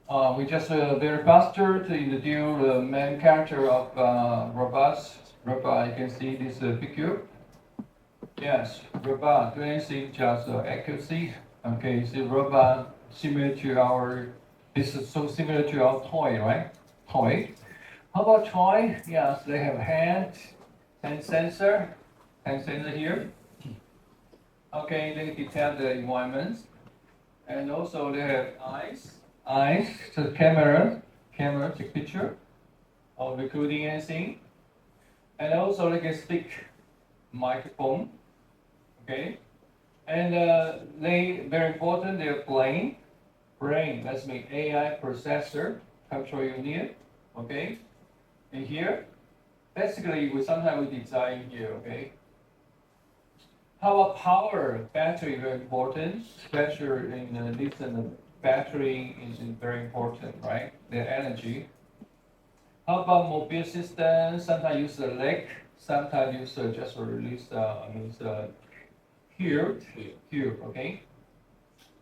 We just very faster to introduce the main character of robots. Robot, you can see this figure. Yes, robot doing things just accuracy. Okay, see robot similar to our. This is so similar to our toy, right? Toy. How about toy? Yes, they have hand sensor here. Okay, they detect the environment, and also they have eyes, so camera take picture or recording anything, and also they can speak microphone. Okay, and they very important. Their brain. That's mean AI processor control unit. Okay, and here basically we sometimes we design here. Okay, how about power? Battery very important, especially in lithium battery is very important, right? The energy. How about mobile system? Sometimes use the leg, sometimes use just release here, okay?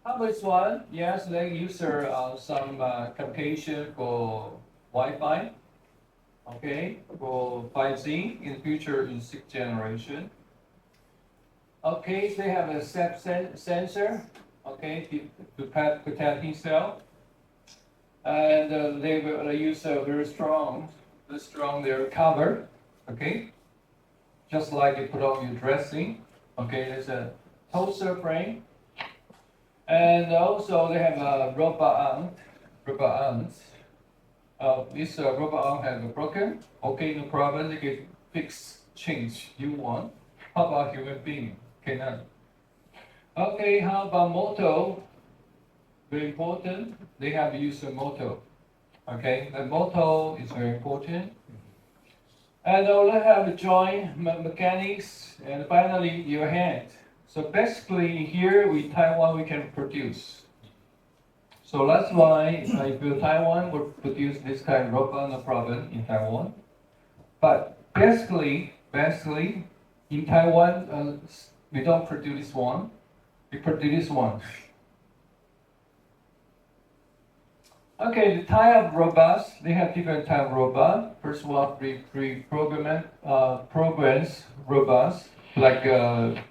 How about this one? Yes, they use some communication for Wi-Fi, okay, for 5G in the future in sixth generation. Okay, they have a sensor, okay, to protect himself, and they will use a very strong their cover, okay, just like you put on your dressing, okay. There's a toaster frame, and also they have a robot arms. This robot arm have a broken, okay, no problem. They can fix, change you want. How about human being? Cannot. Okay, how about motor? Very important. They have used a motor. Okay, the motor is very important. And also have joint mechanics, and finally your hand. So basically here in Taiwan we can produce. So that's why if Taiwan would produce this kind of robot, no problem in Taiwan. But basically in Taiwan we don't produce this one. We produce this one. Okay, the type of robots, they have different type of robot. First one, programs robots, like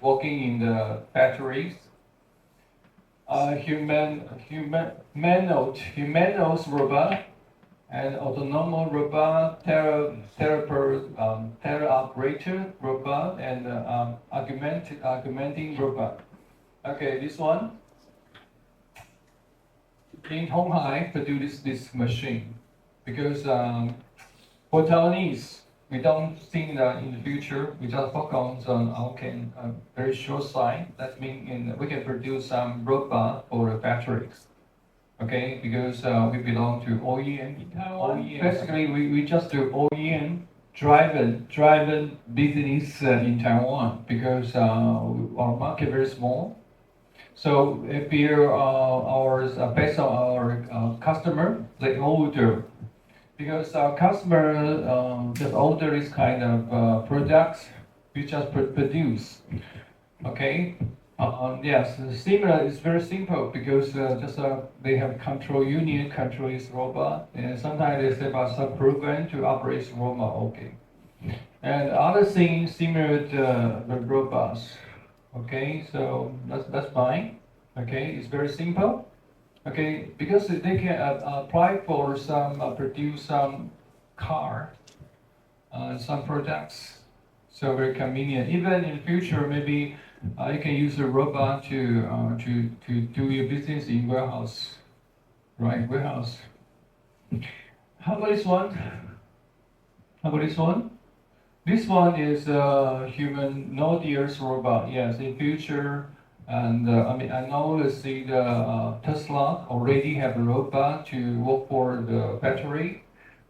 walking in the factories. Humanoid robot, and autonomous robot, teleoperator robot, and augmenting robot. Okay, this one. In Honghai produce this machine because for Taiwanese, we don't think that in the future we just focus on our very short side. That means we can produce some robot for the factories. Okay, because we belong to OEM in Taiwan. OEM. Basically, we just do OEM driven business in Taiwan because our market very small. So if you're based on our customer, they order because our customer just order this kind of products we just produce. Okay. Yes, similar is very simple because they have control unit, control this robot, and sometimes they set up some program to operate this robot. Okay. And other things similar to the robots. Okay, so that's fine. Okay, it's very simple. Okay, because they can apply for some produce some car, some products. So very convenient. Even in the future, maybe you can use a robot to do your business in warehouse, right? Warehouse. How about this one? How about this one? This one is a humanoid robot. Yes, in future, and I know see the Tesla already have a robot to work for the factory,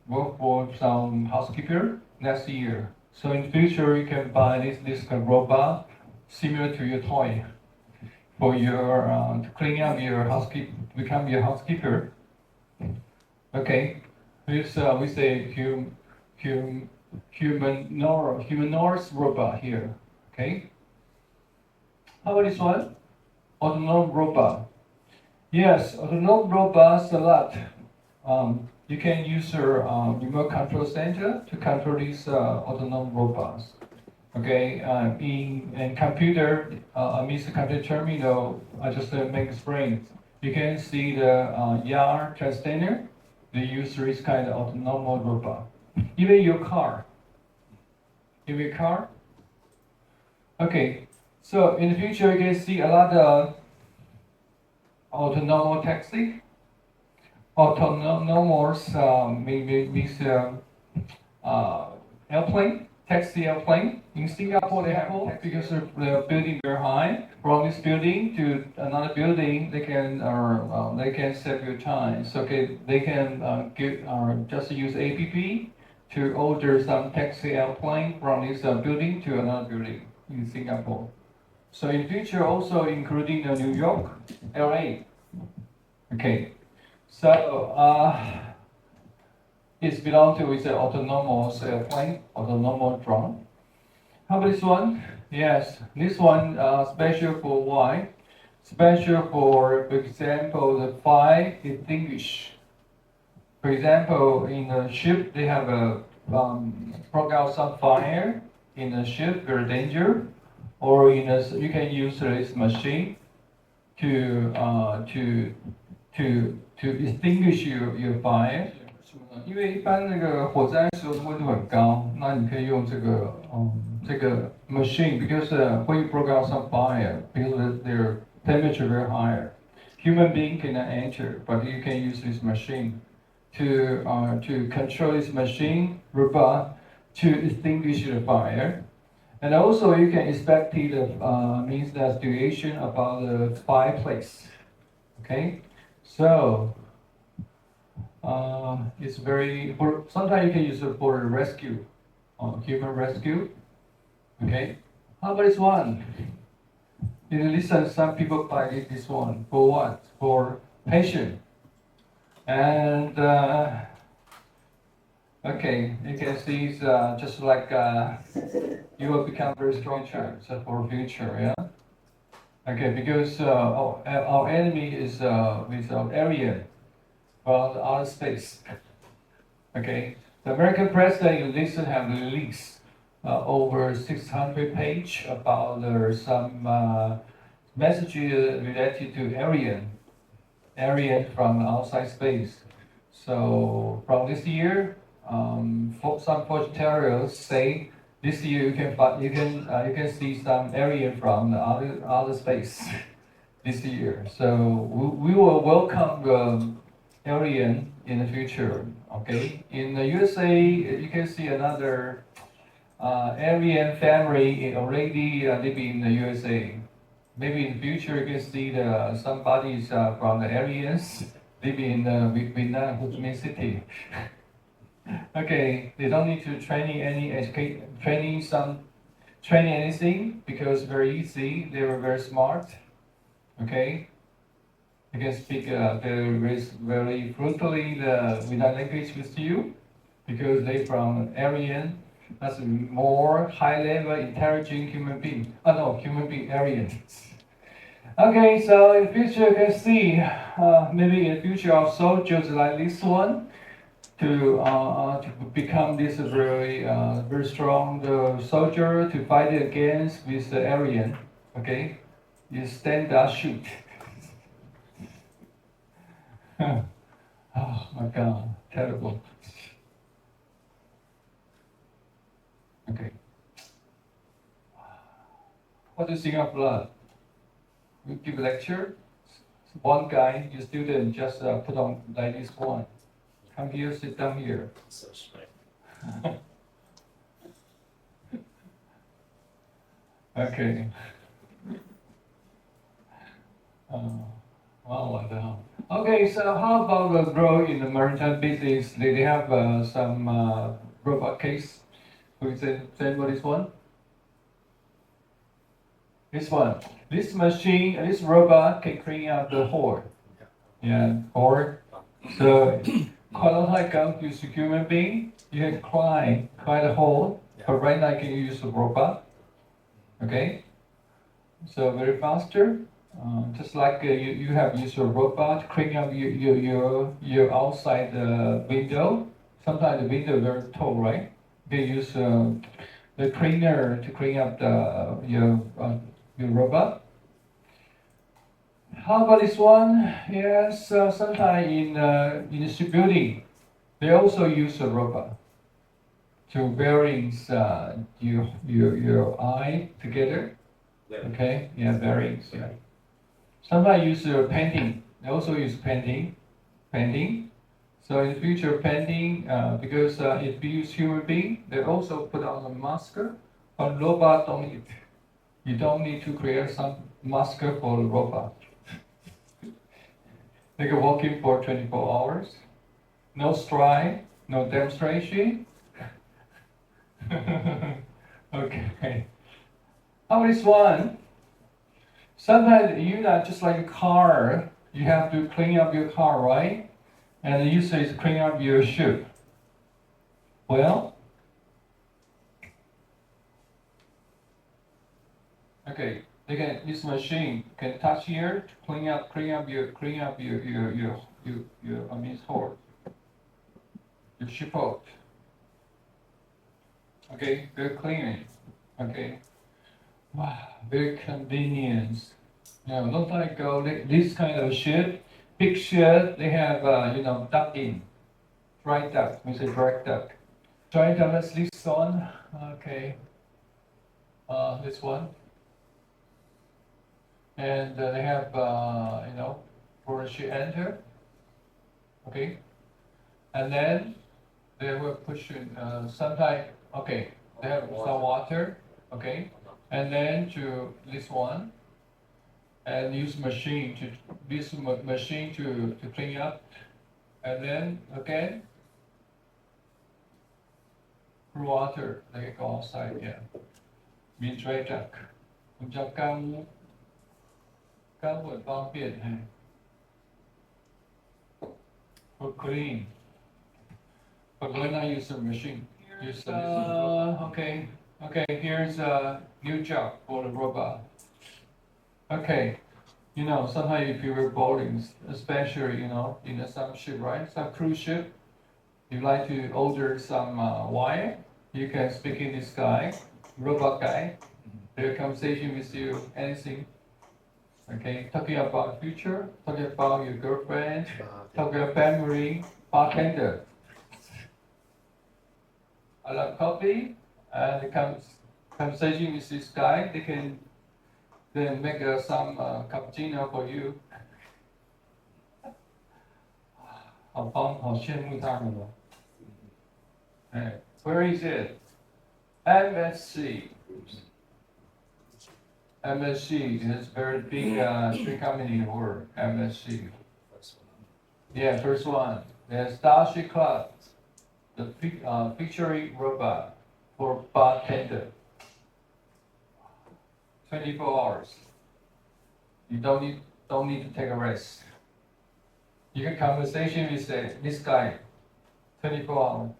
work for some housekeeper next year. So in future, you can buy this kind of robot similar to your toy for your to clean up your housekeep, become your housekeeper. Okay, this we say humanoid robot here. Okay. How about this one? Autonomous robot. Yes, autonomous robots a lot. you can use your remote control center to control these autonomous robots. Okay, in computer, means the computer terminal, I just make explain. You can see the YAR transcender. They use this kind of autonomous robot. Even your car. Even your car. Okay, so in the future you can see a lot of autonomous taxi. Autonomous means airplane, taxi airplane. In Singapore, they have because they're building very high. From this building to another building, they can save your time. So they can just use APP to order some taxi airplane from this building to another building in Singapore. So in future, also including New York, LA. Okay. So it's belong to is an autonomous airplane, autonomous drone. How about this one? Yes, this one special for why? Special for example, the fire extinguish. For example, in a ship, they have a broke out some fire in the ship, very danger. Or you can use this machine to extinguish your fire. 因为一般那个火灾的时候温度很高，那你可以用这个 machine because when you broke out some fire because their temperature very higher, human being cannot enter, but you can use this machine to control this machine robot to extinguish the fire. And also you can expect the means the situation about the fireplace. Okay, so it's very sometimes you can use it for rescue, human rescue. Okay, how about this one? You listen, some people buy this one for what? For patient. And okay, you can see it's just like you will become very strong so for future, yeah. Okay, because our enemy is with our area from outer space. Okay, the American president listen have released over 600 pages about some messages related to alien from outside space. So from this year, some fortune tellers say this year you can see some alien from the outer space this year. So we will welcome the alien in the future. Okay, in the USA you can see another alien family already living in the USA. Maybe in the future you can see somebody from the aliens living in Vietnam, Ho Chi Minh City. Okay, they don't need to training anything because very easy. They were very smart. Okay, they can speak very fluently the Vietnam language with you because they from alien. That's a more high level intelligent human being. Oh no, human being aliens. Okay, so in the future you can see maybe in the future our soldiers like this one to become this very very strong soldier to fight against with the alien. Okay, you stand up, shoot. Oh my God, terrible. Okay. What do you think of blood? You give a lecture. One guy, your student, just put on like this one. Come here, sit down here. So straight. Okay. What the hell? Okay, so how about the growth in the maritime business? They have some robot case. Who is it? Say what is one? This one. This machine, this robot can clean out the hole. Yeah, hole. So, quite like use a human being, you can climb the hole. But right now, you can use a robot. Okay. So very faster Just like you have used a robot clean up your outside the window. Sometimes the window is very tall, right? You use the cleaner to clean up your robot. How about this one? Yes, sometimes in the building, they also use a robot to bearings your eye together. Okay, yeah, bearings. Yeah. Sometimes use painting. They also use painting. So in the future, painting because if you use human being, they also put on a mask. But robot don't need. You don't need to create some mask for the robot. They can work in for 24 hours. No strike, no demonstration. Okay. How is one? Sometimes you're not just like a car. You have to clean up your car, right? And you say it's clean up your ship. Well, okay. They can this machine can touch here to clean up your I mean sword, your ship out. Okay, very clean. Okay. Wow, very convenient. Long time ago, this kind of ship, big ship, they have duck in, dry duck. We say dry duck. Dry duck. Let's this one. Okay. This one, and they have for the ship enter. Okay, and then they will push in. Sometime okay, they have some water. Okay, and then to this one. And use machine to clean up, and then again pour water. They can go outside. Yeah, mean dry duck. 我们叫干污，干污很方便。For clean, but when I use a machine, use okay. Here's a new job for the robot. Okay. Sometimes if you were boarding, especially, in some ship, right? Some cruise ship, you like to order some wine, you can speak in this guy, robot guy, their conversation with you, anything. Okay, talking about future, talking about your girlfriend, talking about family, bartender. I love coffee, and the conversation with this guy, they can then make some cappuccino for you. 好棒，好羡慕他们哦。Where is it? MSC. MSC is very big street company in the world. MSC. Yeah, first one. There's Starship Club, the featuring robot for bartender. 24 hours. You don't need to take a rest. You can conversation with this guy 24 hours.